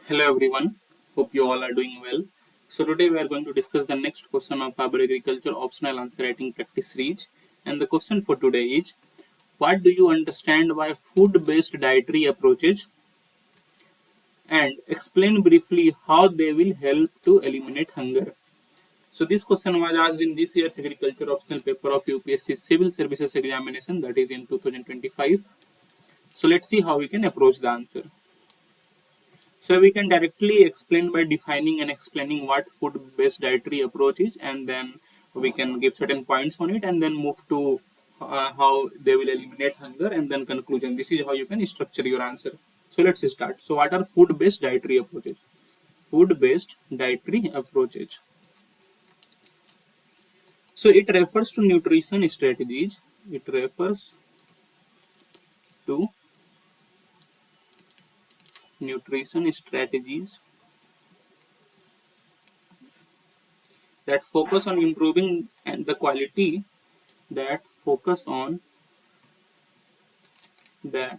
Hello everyone, hope you all are doing well. So today we are going to discuss the next question of our agriculture optional answer writing practice series. And the question for today is, what do you understand by food-based dietary approaches, and explain briefly how they will help to eliminate hunger. So this question was asked in this year's agriculture optional paper of UPSC Civil Services examination, that is in 2025. So let's see how we can approach the answer. So we can directly explain by defining and explaining what food-based dietary approach is, and then we can give certain points on it, and then move to how they will eliminate hunger, and then conclusion. This is how you can structure your answer. So let's start. So what are food-based dietary approaches? Food-based dietary approaches. So it refers to nutrition strategies. It refers to nutrition strategies that focus on improving and the quality that focus on that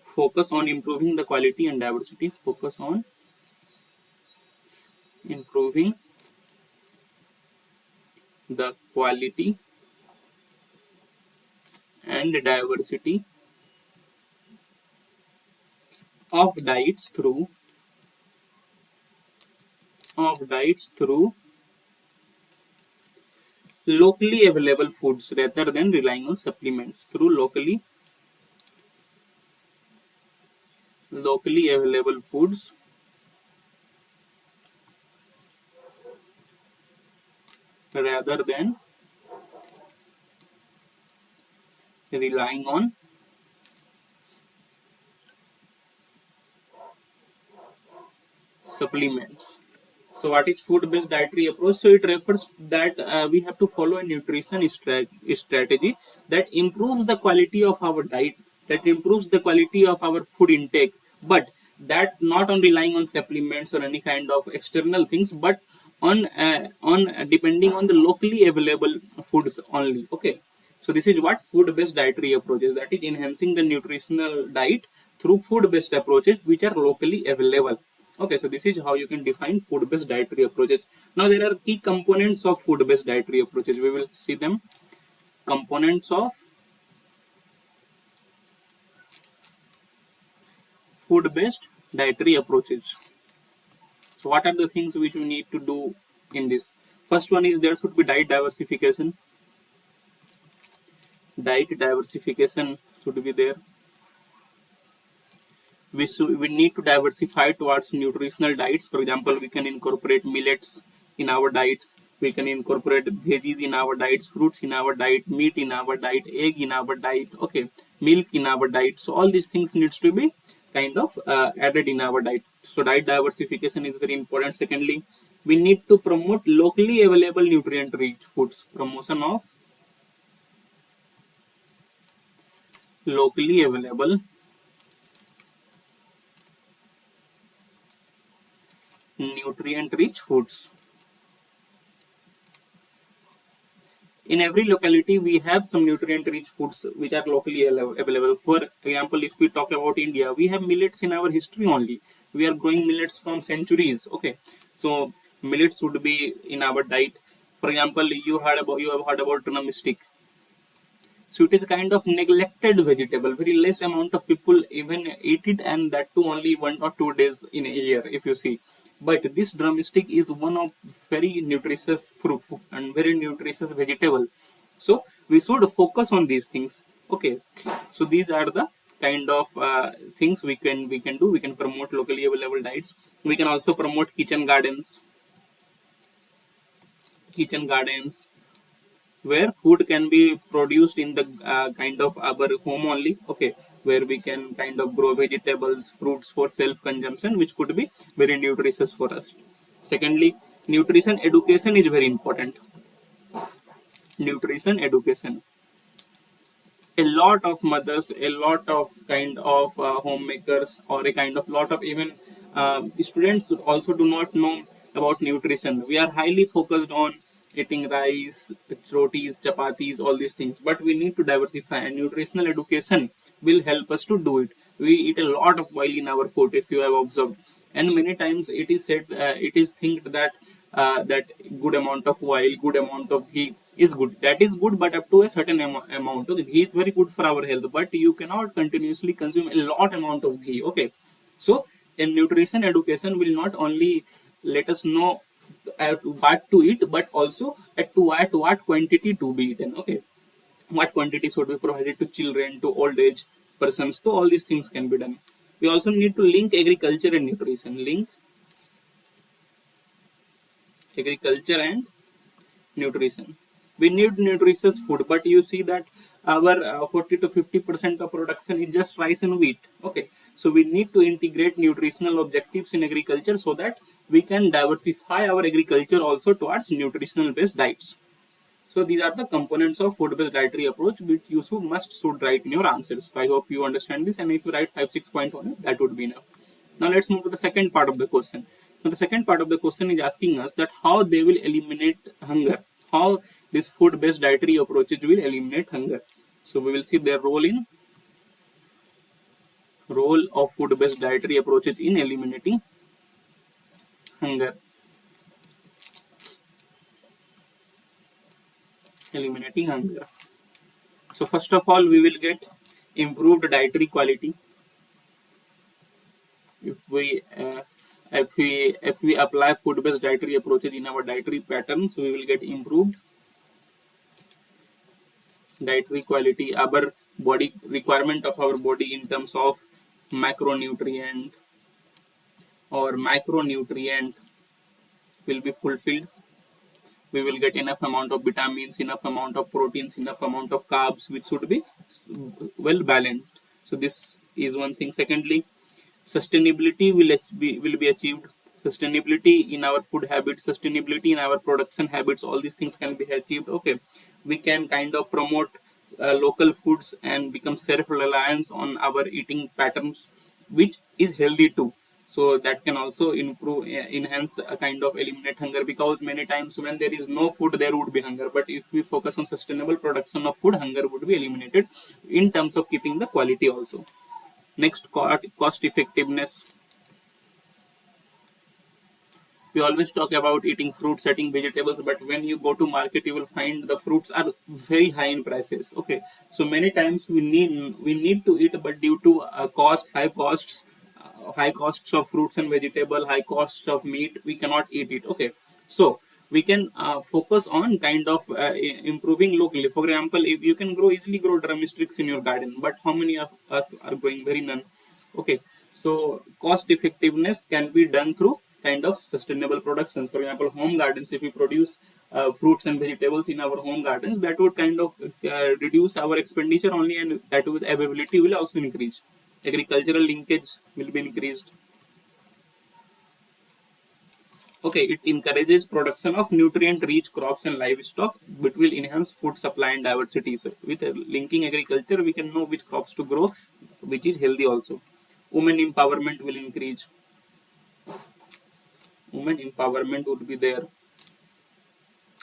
focus on improving the quality and diversity. Focus on improving the quality and diversity of diets through locally available foods rather than relying on supplements. Through locally available foods rather than relying on supplements. So what is food-based dietary approach? So it refers that we have to follow a nutrition strategy that improves the quality of our diet, that improves the quality of our food intake, but that not on relying on supplements or any kind of external things, but on depending on the locally available foods only. Okay. So this is what food-based dietary approaches, that is enhancing the nutritional diet through food-based approaches which are locally available. Okay, so this is how you can define food-based dietary approaches. Now there are key components of food-based dietary approaches. We will see them. Components of food-based dietary approaches. So what are the things which we need to do in this? First one is there should be diet diversification. Diet diversification should be there. We need to diversify towards nutritional diets. For example, we can incorporate millets in our diets, we can incorporate veggies in our diets, fruits in our diet, meat in our diet, egg in our diet, okay, milk in our diet. So all these things needs to be kind of added in our diet. So diet diversification is very important. Secondly, we need to promote locally available nutrient rich foods. Promotion of locally available nutrient rich foods. In every locality we have some nutrient rich foods which are locally available. For example, if we talk about India, we have millets in our history only. We are growing millets from centuries. Okay, so millets would be in our diet. For example, you have heard about drumstick. So it is kind of neglected vegetable. Very less amount of people even eat it, and that too only 1 or 2 days in a year, if you see. But this drumstick is one of very nutritious fruit and very nutritious vegetable. So we should focus on these things. Okay. So these are the kind of things we can do. We can promote locally available diets. We can also promote kitchen gardens where food can be produced in the kind of our home only. Okay, where we can kind of grow vegetables, fruits for self consumption, which could be very nutritious for us. Secondly, nutrition education is very important. Nutrition education, a lot of mothers, a lot of kind of homemakers, or a kind of lot of even students also do not know about nutrition. We are highly focused on eating rice, rotis, chapatis, all these things, but we need to diversify, and nutritional education will help us to do it. We eat a lot of oil in our food, if you have observed, and many times it is said, it is think that that good amount of oil, good amount of ghee is good. That is good, but up to a certain amount. Okay, ghee is very good for our health, but you cannot continuously consume a lot amount of ghee. Okay, so in nutrition education will not only let us know at what to eat, but also at what quantity to be eaten. Okay, what quantity should be provided to children, to old age persons. So all these things can be done. We also need to link agriculture and nutrition. Link agriculture and nutrition. We need nutritious food, but you see that our 40 to 50% of production is just rice and wheat. Okay, so we need to integrate nutritional objectives in agriculture so that we can diversify our agriculture also towards nutritional based diets. So these are the components of food-based dietary approach which you should write in your answers. So I hope you understand this, and if you write 5-6 points on it, that would be enough. Now let's move to the second part of the question. Now the second part of the question is asking us that how they will eliminate hunger. How this food-based dietary approaches will eliminate hunger. So we will see their role of food-based dietary approaches in eliminating hunger. Eliminating hunger. So first of all, we will get improved dietary quality if we apply food-based dietary approaches in our dietary patterns. We will get improved dietary quality, our body requirement of our body in terms of macronutrient or micronutrient will be fulfilled. We will get enough amount of vitamins, enough amount of proteins, enough amount of carbs, which should be well balanced. So this is one thing. Secondly, sustainability will be achieved. Sustainability in our food habits, sustainability in our production habits, all these things can be achieved. Okay, we can kind of promote local foods and become self-reliance on our eating patterns, which is healthy too. So that can also improve, enhance, a kind of eliminate hunger, because many times when there is no food there would be hunger, but if we focus on sustainable production of food, hunger would be eliminated in terms of keeping the quality also. Next, cost effectiveness. We always talk about eating fruits, eating vegetables, but when you go to market, you will find the fruits are very high in prices. Okay, so many times we need to eat, but due to high costs of fruits and vegetable, high costs of meat, we cannot eat it. Okay, so we can focus on kind of improving locally. For example, if you can easily grow drumsticks in your garden, but how many of us are growing? Very none. Okay, so cost effectiveness can be done through kind of sustainable productions. For example, home gardens, if we produce fruits and vegetables in our home gardens, that would kind of reduce our expenditure only, and that would availability will also increase. Agricultural linkage will be increased. Okay, it encourages production of nutrient rich crops and livestock, which will enhance food supply and diversity. So with linking agriculture, we can know which crops to grow, which is healthy also. Women empowerment will increase. Women empowerment would be there,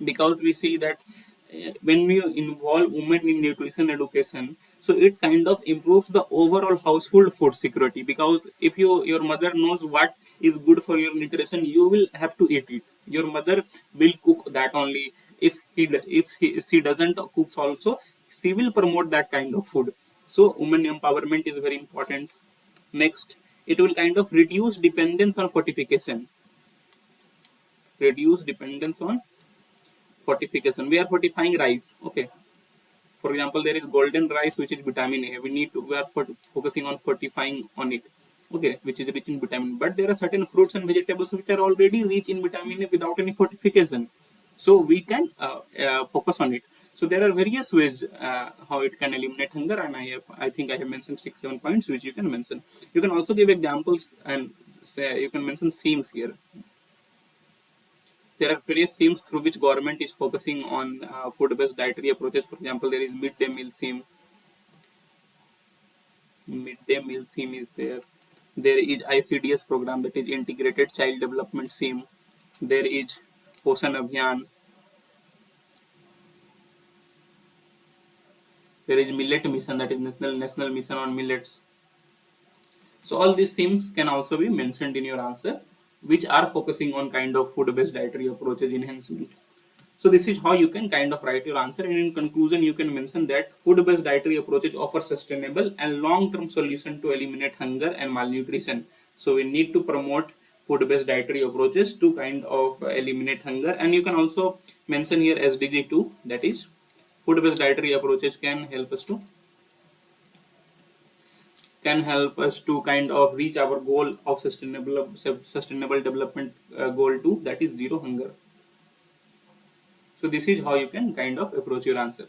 because we see that when we involve women in nutrition education, so it kind of improves the overall household food security, because if your mother knows what is good for your nutrition, you will have to eat it. Your mother will cook that only. She doesn't cooks also, she will promote that kind of food. So women empowerment is very important. Next, it will kind of reduce dependence on fortification. Reduce dependence on fortification. We are fortifying rice. Okay, for example, there is golden rice, which is vitamin A. We are focusing on fortifying on it. Okay, which is rich in vitamin. But there are certain fruits and vegetables which are already rich in vitamin A without any fortification, so we can focus on it. So there are various ways how it can eliminate hunger, and I think I have mentioned 6-7 points which you can mention. You can also give examples, and say you can mention themes here. There are various themes through which government is focusing on food-based dietary approaches. For example, there is midday meal theme. Midday meal theme is there. There is ICDS program, that is Integrated Child Development theme. There is Poshan Abhiyan. There is Millet Mission, that is National Mission on Millets. So all these things can also be mentioned in your answer, which are focusing on kind of food-based dietary approaches enhancement. So this is how you can kind of write your answer, and in conclusion you can mention that food-based dietary approaches offer sustainable and long-term solution to eliminate hunger and malnutrition. So we need to promote food-based dietary approaches to kind of eliminate hunger, and you can also mention here SDG 2, that is food-based dietary approaches can help us to kind of reach our goal of sustainable development goal 2, that is zero hunger. So this is how you can kind of approach your answer.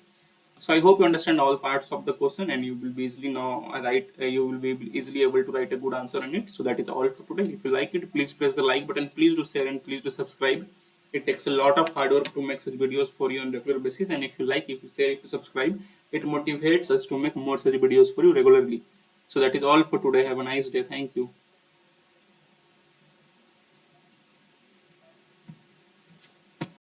So I hope you understand all parts of the question, and you will be easily you will be easily able to write a good answer on it. So that is all for today. If you like it, please press the like button, please do share, and please do subscribe. It takes a lot of hard work to make such videos for you on regular basis, and if you like, if you share, if you subscribe, it motivates us to make more such videos for you regularly. So that is all for today. Have a nice day. Thank you.